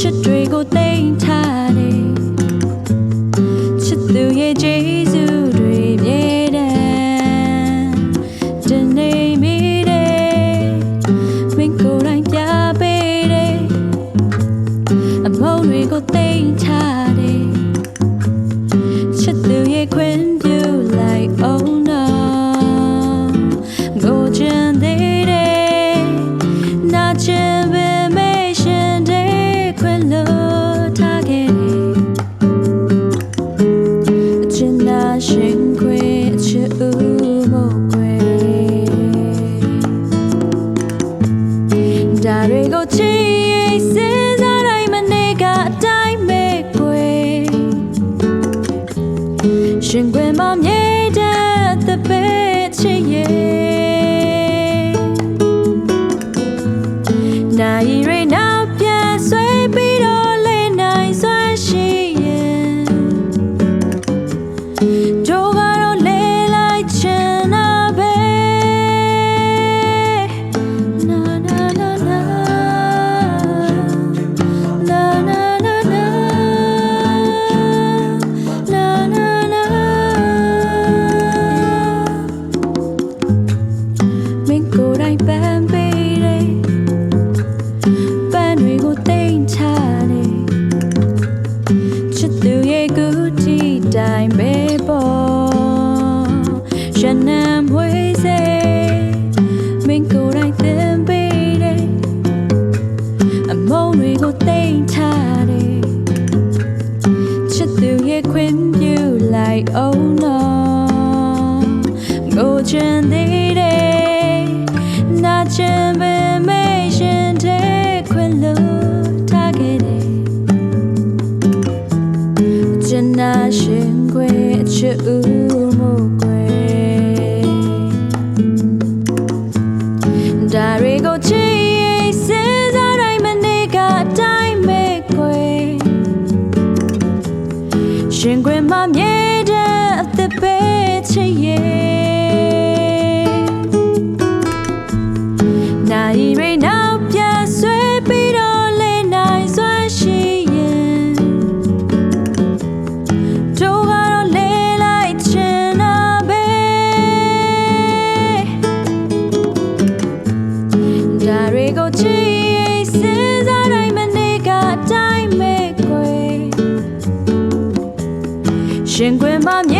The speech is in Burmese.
ချစ်တွေကိုသိမ်းထားတယ်ချစ်သူရဲ့ကျေးဇူးတွေမြေတမ်းတနေမိတယ်မင်းကိုယ်တိုင်ပြပေးတယ်အမုန်းတွေကိုသိမ်းထားတယ်ချစ်သူရဲ့ခွင့်ပြုလိုက် oh no ကိုချင်သေးတယ်နာချင်ပေမဲ့ရှင်တဲ့ခွင့်လို့ထားခဲ့တယ်အချင်သာရှင်ခွေအချစ်ဦးမို့ခွေဒါတွေကိုချစ်ရဲ့စဉ်းစားတိုင်းမနေကအတိုင်းပဲခွေရှင်ခွေမမြေတဲ့ပဲချစ်ရဲ့နိုင်ရနောက်ပြန်ဆွဲပြီးတော့လေနိုင်စွမ်းရှိရဲ့တို့ကတော့လေလိုက်ချင်တာပဲနာနာနာနာနာနာနာနာနာနာနာမင်းကိုယ်တိုင်ပန်းပေးတယ်ပန်းတွေကိုသိမ်းထားတယ်ချစ်သူရဲ့ကူတီတိုင်းပဲပေါ်ရှနံမွေးစေမင်းကိုယ်တိုင်သင်ပေးတယ်အမုန်းတွေကိုသိမ်းထားတယ်ချစ်သူရဲ့ခွင့်ပြုလိုက် oh no ကိုချင်သေးတယ်နာချင်ပေမဲ့ရှင်တဲ့ခွင့်လို့ထားခဲ့တယ်ချင်နာရှင်ခွေအချစ်ဦးမို့ခွေဒါတွေကိုချစ်ရဲ့စဉ်းစားတိုင်းမနေကအတိုင်းပဲခွေရှင်ခွေမမြေတဲ့အသက်ပဲချစ်ရဲ့နိုင်ရနောက်ပြန်ဆွဲပြီးတော့လေနိုင်စွမ်းရှိရင်တို့ကတော့လေလိုက်ချင်တာပဲဒါတွေကိုချစ်ရဲ့စဉ်းစားတိုင်းမနေကအတိုင်းပဲခွေရှင်ခွင်မမြေ